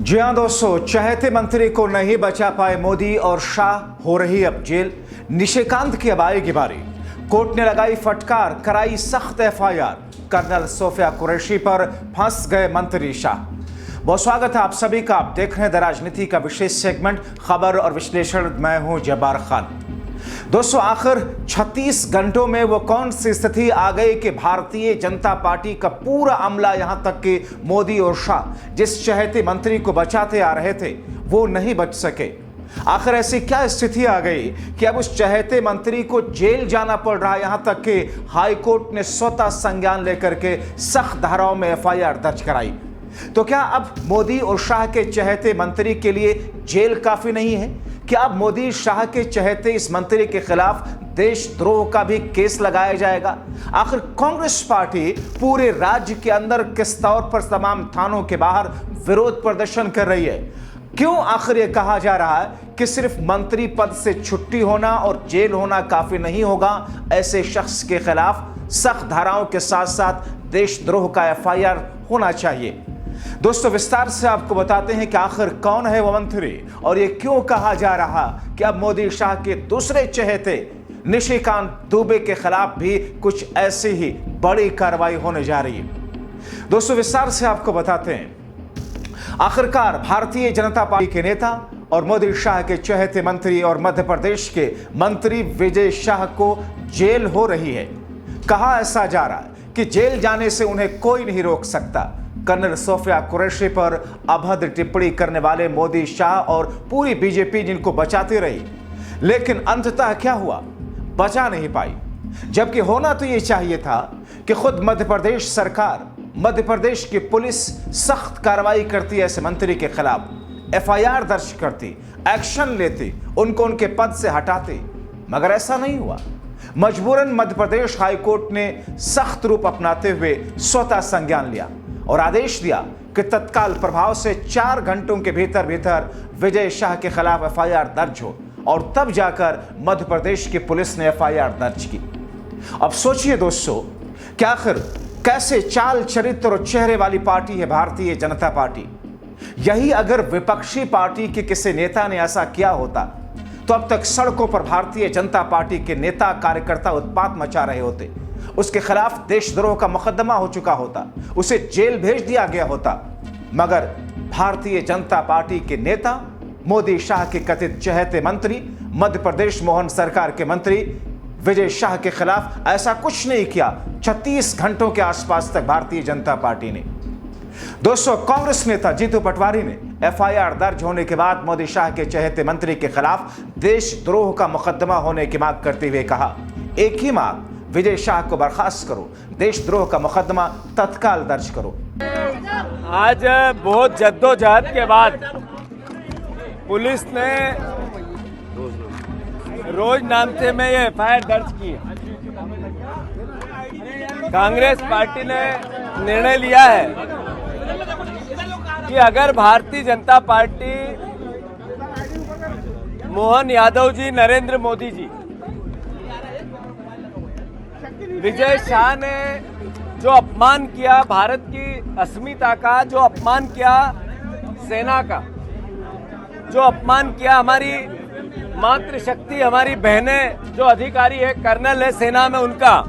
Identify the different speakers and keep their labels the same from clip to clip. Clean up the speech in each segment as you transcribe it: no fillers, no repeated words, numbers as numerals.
Speaker 1: जी हाँ दोस्तों, चहेते मंत्री को नहीं बचा पाए मोदी और शाह, हो रही अब जेल। निशिकांत की अब आएगी बारी। कोर्ट ने लगाई फटकार, कराई सख्त एफआईआर। कर्नल सोफिया कुरैशी पर फंस गए मंत्री शाह। बहुत स्वागत है आप सभी का। आप देख रहे हैं द राजनीति का विशेष सेगमेंट खबर और विश्लेषण। मैं हूं जब्बार खान। दोस्तों, आखिर 36 घंटों में वो कौन सी स्थिति आ गई कि भारतीय जनता पार्टी का पूरा अमला, यहां तक कि मोदी और शाह जिस चहेते मंत्री को बचाते आ रहे थे वो नहीं बच सके। आखिर ऐसी क्या स्थिति आ गई कि अब उस चहेते मंत्री को जेल जाना पड़ रहा है। यहां तक कि हाई कोर्ट ने स्वतः संज्ञान लेकर के सख्त धाराओं में एफआईआर दर्ज कराई। तो क्या अब मोदी और शाह के चहेते मंत्री के लिए जेल काफी नहीं है? क्या अब मोदी शाह के चहेते इस मंत्री के खिलाफ देशद्रोह का भी केस लगाया जाएगा? आखिर कांग्रेस पार्टी पूरे राज्य के अंदर किस तौर पर तमाम थानों के बाहर विरोध प्रदर्शन कर रही है? क्यों आखिर यह कहा जा रहा है कि सिर्फ मंत्री पद से छुट्टी होना और जेल होना काफी नहीं होगा? ऐसे शख्स के खिलाफ सख्त धाराओं के साथ साथ देशद्रोह का एफआईआर होना चाहिए। दोस्तों, विस्तार से आपको बताते हैं कि आखिर कौन है वो मंत्री और ये क्यों कहा जा रहा कि अब मोदी शाह के दूसरे चहेते निशिकांत दुबे के खिलाफ भी कुछ ऐसी ही बड़ी कार्रवाई होने जा रही है। दोस्तों, विस्तार से आपको बताते हैं। आखिरकार भारतीय जनता पार्टी के नेता और मोदी शाह के चहेते मंत्री और मध्य प्रदेश के मंत्री विजय शाह को जेल हो रही है। कहा ऐसा जा रहा है कि जेल जाने से उन्हें कोई नहीं रोक सकता। कर्नल सोफिया कुरैशी पर अभद्र टिप्पणी करने वाले मोदी, शाह और पूरी बीजेपी जिनको बचाती रही, लेकिन अंततः क्या हुआ? बचा नहीं पाई। जबकि होना तो यह चाहिए था कि खुद मध्य प्रदेश सरकार, मध्य प्रदेश की पुलिस सख्त कार्रवाई करती ऐसे मंत्री के खिलाफ, एफआईआर दर्ज करती, एक्शन लेती, उनको उनके पद से हटाती, मगर ऐसा नहीं हुआ। मजबूरन मध्य प्रदेश हाईकोर्ट ने सख्त रूप अपनाते हुए स्वतः संज्ञान लिया और आदेश दिया कि तत्काल प्रभाव से 4 घंटों के भीतर भीतर विजय शाह के खिलाफ एफआईआर दर्ज हो, और तब जाकर मध्य प्रदेश की पुलिस ने एफआईआर दर्ज की। अब सोचिए दोस्तों कि आखिर कैसे चाल, चरित्र और चेहरे वाली पार्टी है भारतीय जनता पार्टी। यही अगर विपक्षी पार्टी के किसी नेता ने ऐसा किया होता तो अब तक सड़कों पर भारतीय जनता पार्टी के नेता कार्यकर्ता उत्पात मचा रहे होते, उसके खिलाफ देशद्रोह का मुकदमा हो चुका होता, उसे जेल भेज दिया गया होता। मगर भारतीय जनता पार्टी के नेता, मोदी शाह के कथित चहेते मंत्री, मध्य प्रदेश मोहन सरकार के मंत्री विजय शाह के खिलाफ ऐसा कुछ नहीं किया। 36 घंटों के आसपास तक भारतीय जनता पार्टी ने। दोस्तों, कांग्रेस नेता जीतू पटवारी ने एफआईआर दर्ज होने के बाद मोदी शाह के चहेते मंत्री के खिलाफ देशद्रोह का मुकदमा होने की मांग करते हुए कहा, एक ही मांग, विजय शाह को बर्खास्त करो, देशद्रोह का मुकदमा तत्काल दर्ज करो।
Speaker 2: आज बहुत जद्दोजहद के बाद पुलिस ने रोज नामचे में ये एफआईआर दर्ज की है। कांग्रेस पार्टी ने निर्णय लिया है कि अगर भारतीय जनता पार्टी, मोहन यादव जी, नरेंद्र मोदी जी, विजय शाह ने जो अपमान किया भारत की अस्मिता का, जो अपमान किया सेना का, जो अपमान किया हमारी मातृशक्ति, हमारी बहनें जो अधिकारी है, कर्नल है सेना में, उनका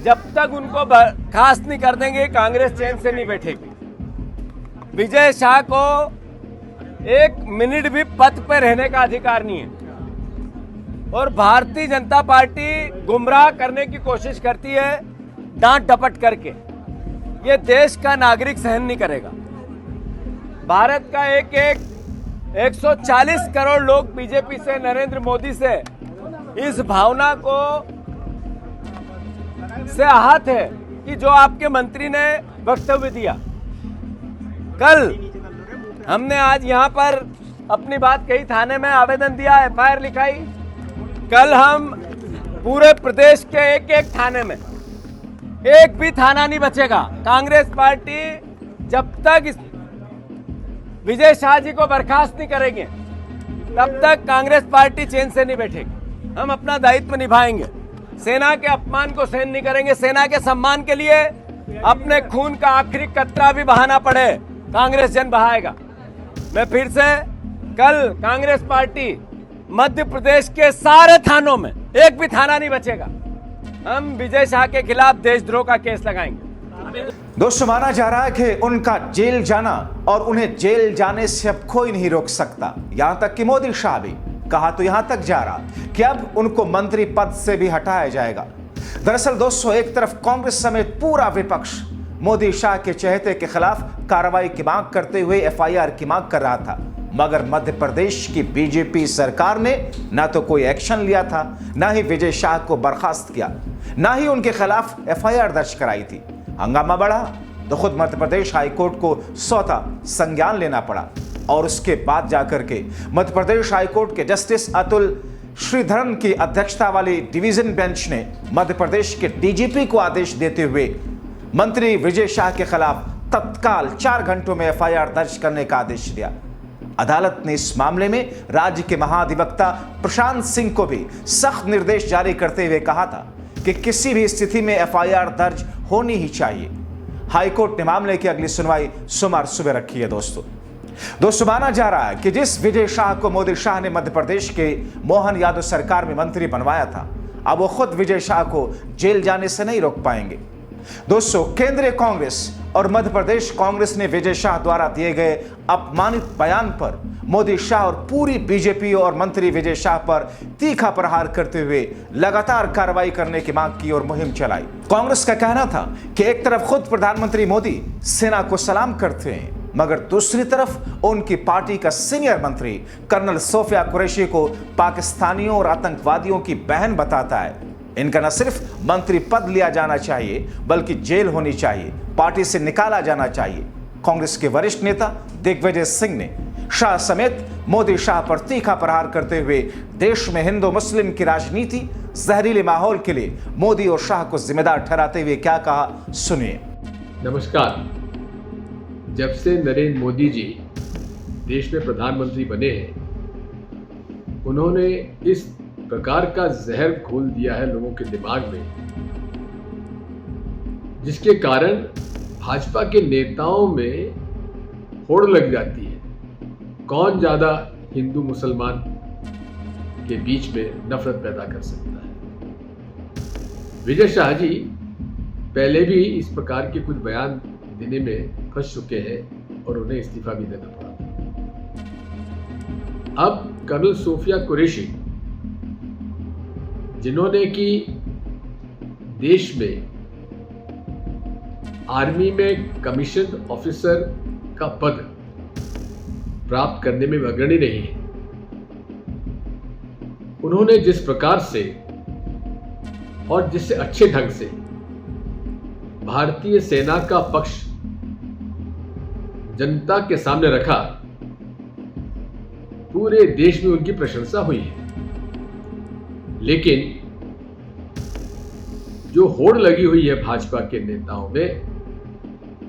Speaker 2: जब तक उनको बर्खास्त नहीं कर देंगे कांग्रेस चैन से नहीं बैठेगी। विजय शाह को 1 मिनट भी पद पर रहने का अधिकार नहीं है और भारतीय जनता पार्टी गुमराह करने की कोशिश करती है डांट डपट करके। ये देश का नागरिक सहन नहीं करेगा। भारत का 140 करोड़ लोग बीजेपी से, नरेंद्र मोदी से इस भावना को से आहत है कि जो आपके मंत्री ने वक्तव्य दिया। कल हमने आज यहां पर अपनी बात कही, थाने में आवेदन दिया, एफआईआर लिखाई। कल हम पूरे प्रदेश के एक थाने में, एक भी थाना नहीं बचेगा। कांग्रेस पार्टी जब तक इस विजय शाह जी को बर्खास्त नहीं करेंगे तब तक कांग्रेस पार्टी चैन से नहीं बैठेगी। हम अपना दायित्व निभाएंगे, सेना के अपमान को सहन नहीं करेंगे। सेना के सम्मान के लिए अपने खून का आखिरी कतरा भी बहाना पड़े कांग्रेस जन बहाएगा। मैं फिर से कल कांग्रेस पार्टी मध्य प्रदेश के सारे थानों में एक भी थाना नहीं बचेगा, हम विजय शाह के खिलाफ देशद्रोह का केस लगाएंगे।
Speaker 1: दोस्तों, माना जा रहा है कि उनका जेल जाना और उन्हें जेल जाने से अब कोई नहीं रोक सकता। यहां तक कि मोदी शाह भी कहा तो यहां तक जा रहा कि अब उनको मंत्री पद से भी हटाया जाएगा। दरअसल दोस्तों, एक तरफ कांग्रेस समेत पूरा विपक्ष मोदी शाह के चहेते के खिलाफ कार्रवाई की मांग करते हुए एफआईआर की मांग कर रहा था, मगर मध्य प्रदेश की बीजेपी सरकार ने ना तो कोई एक्शन लिया था, ना ही विजय शाह को बर्खास्त किया, ना ही उनके खिलाफ एफआईआर दर्ज कराई थी। हंगामा बढ़ा तो खुद मध्य प्रदेश हाईकोर्ट को स्वतः संज्ञान लेना पड़ा और उसके बाद जाकर के मध्य प्रदेश हाईकोर्ट के जस्टिस अतुल श्रीधरन की अध्यक्षता वाली डिवीजन बेंच ने मध्य प्रदेश के डीजीपी को आदेश देते हुए मंत्री विजय शाह के खिलाफ तत्काल 4 घंटों में एफआईआर दर्ज करने का आदेश दिया। अदालत ने इस मामले में राज्य के महाधिवक्ता प्रशांत सिंह को भी सख्त निर्देश जारी करते हुए कहा था कि किसी भी स्थिति में एफआईआर दर्ज होनी ही चाहिए। हाईकोर्ट ने मामले की अगली सुनवाई सोमवार सुबह रखी है। दोस्तों, माना जा रहा है कि जिस विजय शाह को मोदी शाह ने मध्य प्रदेश के मोहन यादव सरकार में मंत्री बनवाया था, अब वो खुद विजय शाह को जेल जाने से नहीं रोक पाएंगे। दोस्तों, केंद्रीय कांग्रेस और मध्य प्रदेश कांग्रेस ने विजय शाह द्वारा दिए गए अपमानित बयान पर मोदी शाह और पूरी बीजेपी और मंत्री विजय शाह पर तीखा प्रहार करते हुए लगातार कार्रवाई करने की मांग की और मुहिम चलाई। कांग्रेस का कहना था कि एक तरफ खुद प्रधानमंत्री मोदी सेना को सलाम करते हैं, मगर दूसरी तरफ उनकी पार्टी का सीनियर मंत्री कर्नल सोफिया कुरैशी को पाकिस्तानियों और आतंकवादियों की बहन बताता है। इनका न सिर्फ मंत्री पद लिया जाना चाहिए बल्कि जेल होनी चाहिए, पार्टी से निकाला जाना चाहिए। कांग्रेस के वरिष्ठ नेता दिग्विजय सिंह ने शाह समेत मोदी शाह पर तीखा प्रहार करते हुए देश में हिंदू मुस्लिम की राजनीति जहरीले माहौल के लिए मोदी और शाह को जिम्मेदार ठहराते हुए क्या कहा, सुनिए।
Speaker 3: नमस्कार। जब से नरेंद्र मोदी जी देश में प्रधानमंत्री बने हैं, उन्होंने इस प्रकार का जहर घोल दिया है लोगों के दिमाग में, जिसके कारण भाजपा के नेताओं में होड़ लग जाती है कौन ज्यादा हिंदू मुसलमान के बीच में नफरत पैदा कर सकता है। विजय शाह जी पहले भी इस प्रकार के कुछ बयान देने में फंस चुके हैं और उन्हें इस्तीफा भी देना पड़ा। अब कर्नल सोफिया कुरैशी, जिन्होंने कि देश में आर्मी में कमीशन ऑफिसर का पद प्राप्त करने में अग्रणी रही है, उन्होंने जिस प्रकार से और जिससे अच्छे ढंग से भारतीय सेना का पक्ष जनता के सामने रखा, पूरे देश में उनकी प्रशंसा हुई है। लेकिन जो होड़ लगी हुई है भाजपा के नेताओं में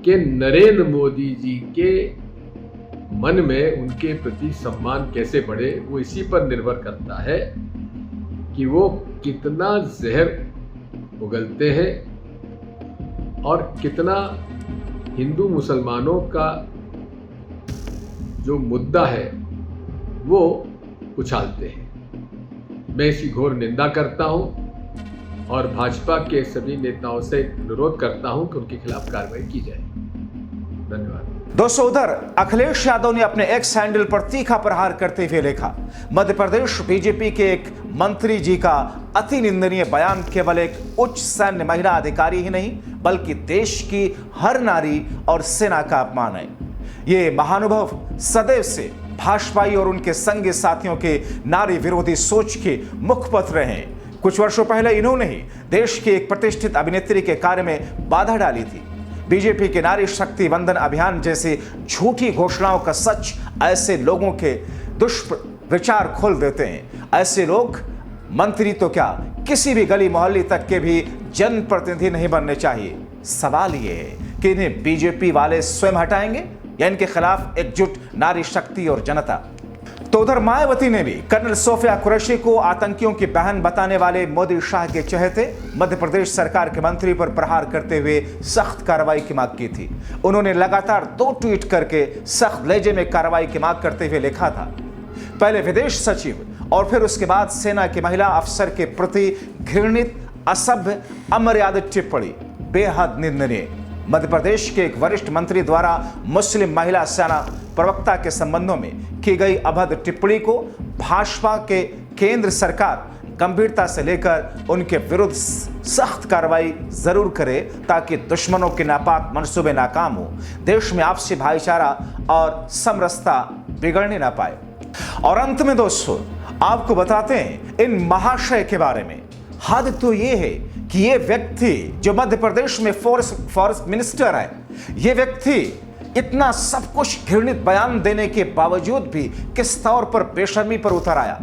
Speaker 3: कि नरेंद्र मोदी जी के मन में उनके प्रति सम्मान कैसे बढ़े, वो इसी पर निर्भर करता है कि वो कितना जहर उगलते हैं और कितना हिंदू मुसलमानों का जो मुद्दा है वो उछालते हैं। मैं इसकी घोर निंदा करता हूं और भाजपा के सभी नेताओं से अनुरोध करता हूं कि उनके खिलाफ कार्रवाई की जाए। धन्यवाद।
Speaker 1: दोस्तों, उधर अखिलेश यादव ने अपने एक्स हैंडल पर तीखा प्रहार करते हुए लिखा, मध्य प्रदेश बीजेपी के एक मंत्री जी का अति निंदनीय बयान केवल एक उच्च सैन्य महिला अधिकारी ही नहीं बल्कि देश की हर नारी और सेना का अपमान है। ये महानुभव सदैव से भाजपाई और उनके संगी साथियों के नारी विरोधी सोच के मुखपत्र रहे हैं। कुछ वर्षों पहले इन्होंने ही देश की एक प्रतिष्ठित अभिनेत्री के कार्य में बाधा डाली थी। बीजेपी के नारी शक्ति वंदन अभियान जैसी झूठी घोषणाओं का सच ऐसे लोगों के दुष्विचार खोल देते हैं। ऐसे लोग मंत्री तो क्या, किसी भी गली मोहल्ले तक के भी जनप्रतिनिधि नहीं बनने चाहिए। सवाल ये है कि इन्हें बीजेपी वाले स्वयं हटाएंगे या इनके खिलाफ एकजुट नारी शक्ति और जनता। तो उधर मायावती ने भी कर्नल सोफिया कुरैशी को आतंकियों की बहन बताने वाले मोदी शाह के चहेते मध्य प्रदेश सरकार के मंत्री पर प्रहार करते हुए सख्त कार्रवाई की मांग की थी। उन्होंने लगातार 2 ट्वीट करके सख्त लहजे में कार्रवाई की मांग करते हुए लिखा था। पहले विदेश सचिव और फिर उसके बाद सेना की महिला अफसर के प्रति घृणित, असभ्य, अमर्यादित टिप्पणी बेहद निंदनीय। मध्य प्रदेश के एक वरिष्ठ मंत्री द्वारा मुस्लिम महिला सेना प्रवक्ता के संबंधों में की गई अभद्र टिप्पणी को भाजपा के केंद्र सरकार गंभीरता से लेकर उनके विरुद्ध सख्त कार्रवाई जरूर करे ताकि दुश्मनों के नापाक मंसूबे नाकाम हो, देश में आपसी भाईचारा और समरसता बिगड़ने ना पाए। और अंत में दोस्तों आपको बताते हैं इन महाशय के बारे में। हद तो ये है कि ये व्यक्ति जो मध्य प्रदेश में फॉरेस्ट मिनिस्टर है, ये व्यक्ति इतना सब कुछ घृणित बयान देने के बावजूद भी किस तौर पर बेशर्मी पर उतर आया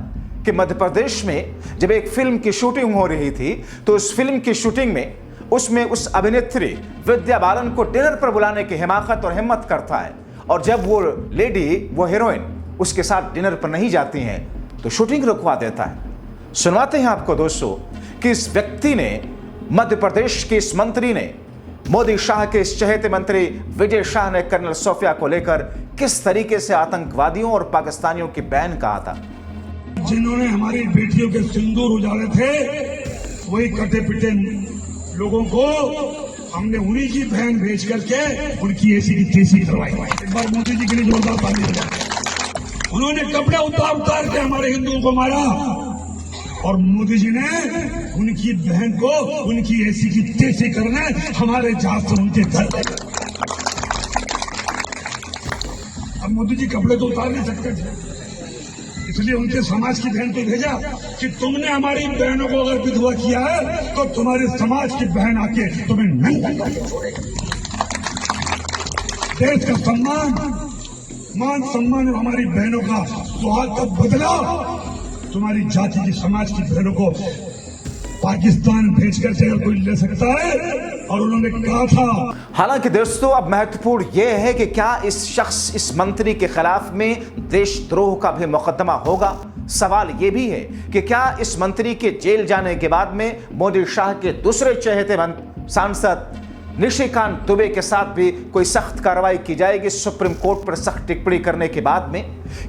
Speaker 1: कि मध्य प्रदेश में जब एक फिल्म की शूटिंग हो रही थी तो उस फिल्म की शूटिंग में उसमें उस अभिनेत्री विद्या बालन को डिनर पर बुलाने की हिमाकत और हिम्मत करता है, और जब वो लेडी, वो हीरोइन उसके साथ डिनर पर नहीं जाती हैं तो शूटिंग रुकवा देता है। सुनवाते हैं आपको दोस्तों कि इस व्यक्ति ने, मध्य प्रदेश के इस मंत्री ने, मोदी शाह के इस चहेते मंत्री विजय शाह ने कर्नल सोफिया को लेकर किस तरीके से आतंकवादियों और पाकिस्तानियों की बहन कहा था।
Speaker 4: जिन्होंने हमारी बेटियों के सिंदूर उजाड़े थे, वही कटे पिटे लोगों को हमने उन्हीं की बहन भेज करके उनकी ऐसी की तैसी करवाई। एक बार मोदी जी के लिए जोरदार ताली बजाएं। उन्होंने कपड़े उतार उतार के हमारे हिंदुओं को मारा और मोदी जी ने उनकी बहन को उनकी ऐसी की तैसी करने हमारे जहाज से उनके घर ले गए। अब मोदी जी कपड़े तो उतार नहीं सकते थे, इसलिए उनके समाज की बहन को भेजा कि तुमने हमारी बहनों को अगर विधवा किया है तो तुम्हारे समाज की बहन आके तुम्हें नंगा करके छोड़ेगी। देश का सम्मान, मान सम्मान और हमारी बहनों का सुहाग का बदला तुम्हारी जाति की, समाज की बहनों को पाकिस्तान भेजकर अगर कोई ले सकता है, और उन्होंने कहा था।
Speaker 1: हालांकि दोस्तों अब महत्वपूर्ण यह है कि क्या इस शख्स, इस मंत्री के खिलाफ में देशद्रोह का भी मुकदमा होगा। सवाल यह भी है कि क्या इस मंत्री के जेल जाने के बाद में मोदी शाह के दूसरे चहेते सांसद निशिकांत दुबे के साथ भी कोई सख्त कार्रवाई की जाएगी सुप्रीम कोर्ट पर सख्त टिप्पणी करने के बाद में।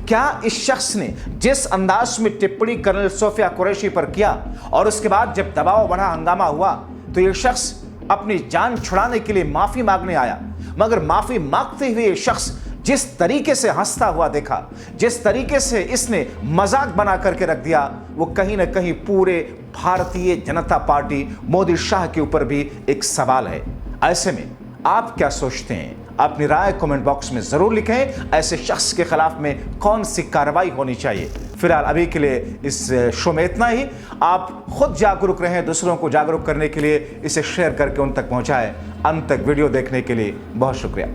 Speaker 1: क्या इस शख्स ने जिस अंदाज में टिप्पणी कर्नल सोफिया कुरैशी पर किया और उसके बाद जब दबाव बढ़ा, हंगामा हुआ, तो यह शख्स अपनी जान छुड़ाने के लिए माफी मांगने आया, मगर माफी मांगते हुए यह शख्स जिस तरीके से हंसता हुआ देखा, जिस तरीके से इसने मजाक बना करके रख दिया, वो कहीं ना कहीं पूरे भारतीय जनता पार्टी मोदी शाह के ऊपर भी एक सवाल है। ऐसे में आप क्या सोचते हैं? अपनी राय कमेंट बॉक्स में जरूर लिखें। ऐसे शख्स के खिलाफ में कौन सी कार्रवाई होनी चाहिए? फिलहाल अभी के लिए इस शो में इतना ही। आप खुद जागरूक रहें, दूसरों को जागरूक करने के लिए इसे शेयर करके उन तक पहुंचाएं। अंत तक वीडियो देखने के लिए बहुत शुक्रिया।